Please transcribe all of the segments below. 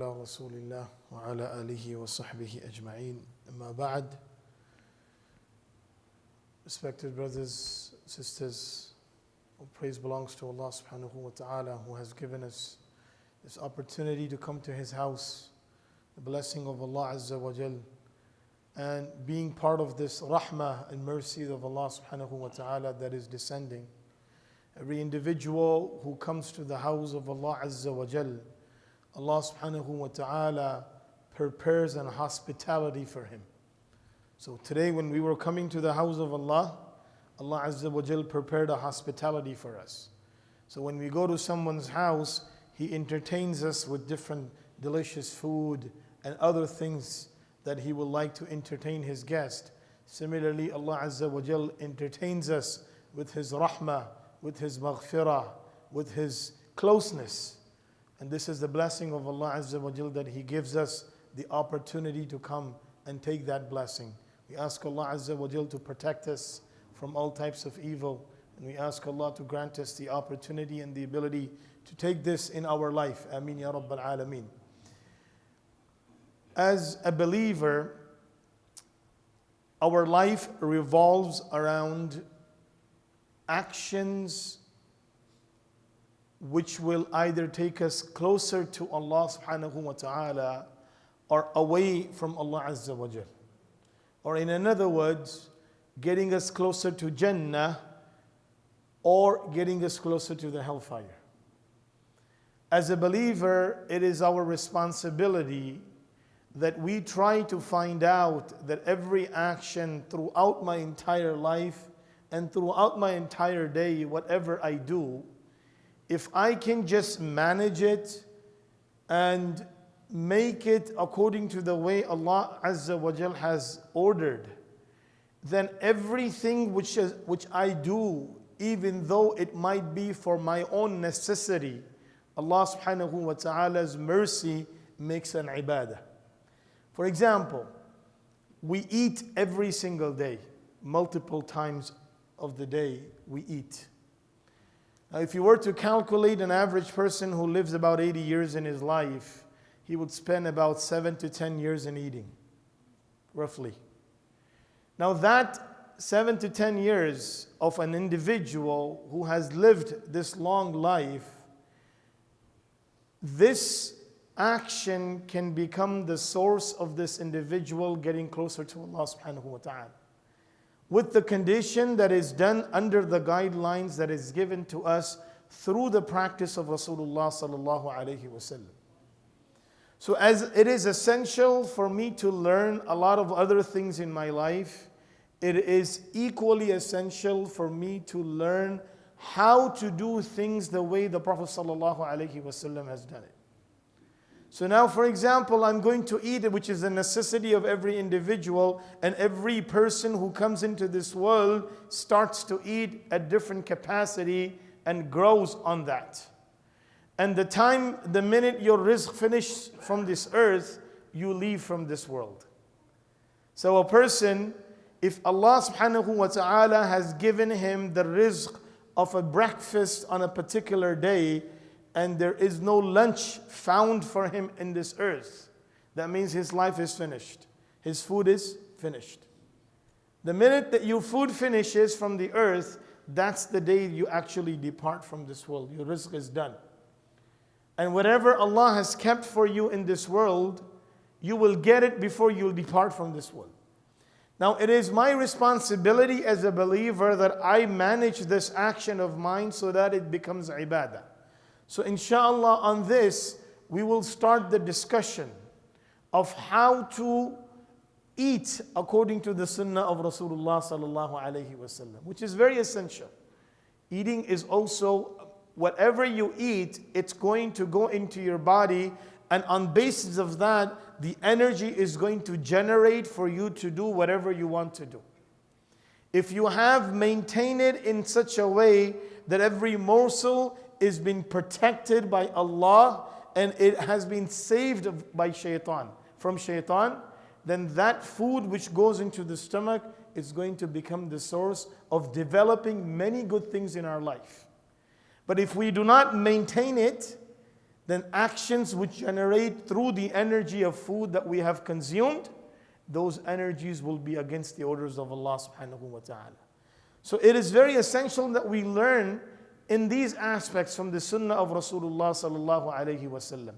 على رسول الله وعلى آله وصحبه أجمعين أما بعد. Respected brothers, sisters, all praise belongs to Allah subhanahu wa ta'ala, who has given us this opportunity to come to His house, the blessing of Allah Azza wa Jal, and being part of this rahmah and mercy of Allah subhanahu wa ta'ala that is descending. Every individual who comes to the house of Allah Azza wa Jal, Allah subhanahu wa ta'ala prepares an hospitality for him. So today when we were coming to the house of Allah, Allah Azza wa Jal prepared a hospitality for us. So when we go to someone's house, He entertains us with different delicious food and other things that He would like to entertain His guest. Similarly, Allah Azza wa Jal entertains us with His rahmah, with His maghfirah, with His closeness. And this is the blessing of Allah Azza wa Jal, that He gives us the opportunity to come and take that blessing. We ask Allah Azza wa Jal to protect us from all types of evil. And we ask Allah to grant us the opportunity and the ability to take this in our life. Ameen Ya Rabbal Alameen. As a believer, our life revolves around actions which will either take us closer to Allah subhanahu wa ta'ala or away from Allah Azza wa Jal. Or in other words, getting us closer to Jannah or getting us closer to the hellfire. As a believer, it is our responsibility that we try to find out that every action throughout my entire life and throughout my entire day, whatever I do, if I can just manage it and make it according to the way Allah Azza wa Jal has ordered, then everything which I do, even though it might be for my own necessity, Allah subhanahu wa ta'ala's mercy makes an ibadah. For example, we eat every single day, multiple times of the day we eat. Now, if you were to calculate an average person who lives about 80 years in his life, he would spend about 7 to 10 years in eating, roughly. Now that 7 to 10 years of an individual who has lived this long life, this action can become the source of this individual getting closer to Allah subhanahu wa ta'ala, with the condition that is done under the guidelines that is given to us through the practice of Rasulullah sallallahu alayhi wa sallam. So as it is essential for me to learn a lot of other things in my life, it is equally essential for me to learn how to do things the way the Prophet sallallahu alaihi wasallam has done it. So now, for example, I'm going to eat it, which is a necessity of every individual, and every person who comes into this world starts to eat at different capacity and grows on that. And the minute your rizq finishes from this earth, you leave from this world. So a person, if Allah subhanahu wa ta'ala has given him the rizq of a breakfast on a particular day, and there is no lunch found for him in this earth, that means his life is finished. His food is finished. The minute that your food finishes from the earth, that's the day you actually depart from this world. Your rizq is done. And whatever Allah has kept for you in this world, you will get it before you depart from this world. Now, it is my responsibility as a believer that I manage this action of mine so that it becomes ibadah. So inshallah, on this, we will start the discussion of how to eat according to the Sunnah of Rasulullah sallallahu alaihi wasallam, which is very essential. Eating is also, whatever you eat, it's going to go into your body, and on basis of that, the energy is going to generate for you to do whatever you want to do. If you have maintained it in such a way that every morsel is being protected by Allah and it has been saved by from shaitan, then that food which goes into the stomach is going to become the source of developing many good things in our life. But if we do not maintain it, then actions which generate through the energy of food that we have consumed, those energies will be against the orders of Allah subhanahu wa ta'ala. So it is very essential that we learn in these aspects from the sunnah of Rasulullah sallallahu alayhi wasallam.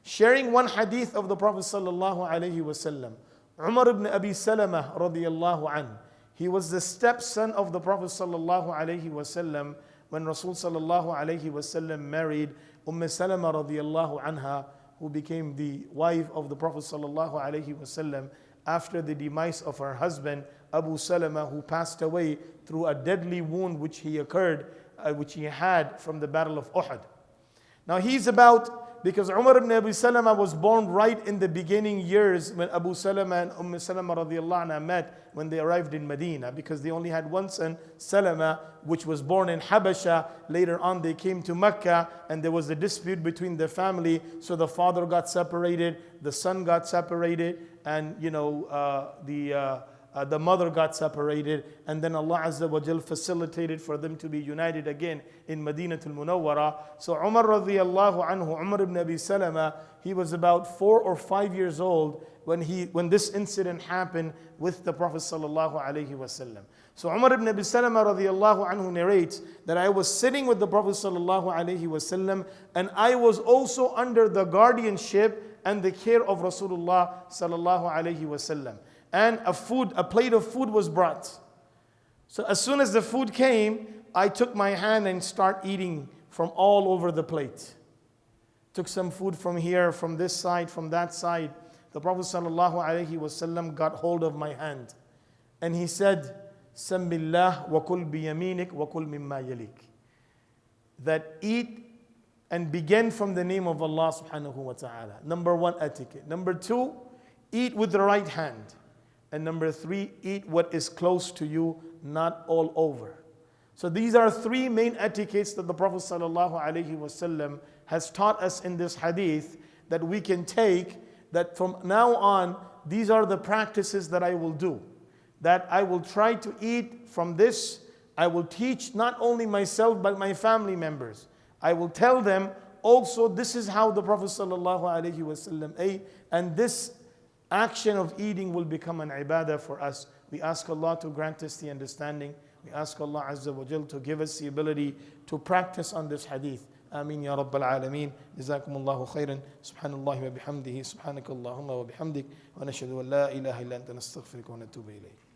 Sharing one hadith of the Prophet sallallahu alayhi wasallam, Umar ibn Abi Salama radiyallahu anhu, he was the stepson of the Prophet sallallahu alayhi wasallam when Rasul sallallahu alayhi wasallam married Salama radiyallahu anha, who became the wife of the Prophet sallallahu alayhi wasallam after the demise of her husband Abu Salama, who passed away through a deadly wound which he had from the battle of Uhud. Now because Umar ibn Abi Salama was born right in the beginning years when Abu Salama and Salama radiallahu anha met when they arrived in Medina, because they only had one son, Salama, which was born in Habasha. Later on they came to Mecca and there was a dispute between the family, so the father got separated, the son got separated, and the mother got separated, and then Allah Azza wa Jal facilitated for them to be united again in Madinatul Munawwara. So Umar radiallahu anhu, Umar ibn Abi Salama, he was about 4 or 5 years old when this incident happened with the Prophet sallallahu alaihi wasallam. So Umar ibn Abi Salama radiallahu anhu narrates that I was sitting with the Prophet sallallahu alaihi wasallam, and I was also under the guardianship and the care of Rasulullah sallallahu alaihi wasallam. And a plate of food was brought. So as soon as the food came, I took my hand and start eating from all over the plate. Took some food from here, from this side, from that side. The Prophet ﷺ got hold of my hand and he said, Sammillah wa kul biyaminik wa kul mimma yalik. That eat and begin from the name of Allah subhanahu wa ta'ala. Number 1, etiquette. Number 2, eat with the right hand. And number 3, eat what is close to you, not all over. So these are 3 main etiquettes that the Prophet ﷺ has taught us in this hadith that we can take, that from now on, these are the practices that I will do. That I will try to eat from this. I will teach not only myself but my family members. I will tell them also this is how the Prophet ﷺ ate, and this action of eating will become an ibadah for us. We ask Allah to grant us the understanding. We ask Allah Azza wa Jal to give us the ability to practice on this hadith. Ameen ya Rabbal Alameen. Jazakumullahu khairan. Subhanallah wa bihamdihi. Subhanakallahumma wa bihamdik. Wa nashhadu an la ilaha illa anta nastaghfiruka wa natubu ilayk.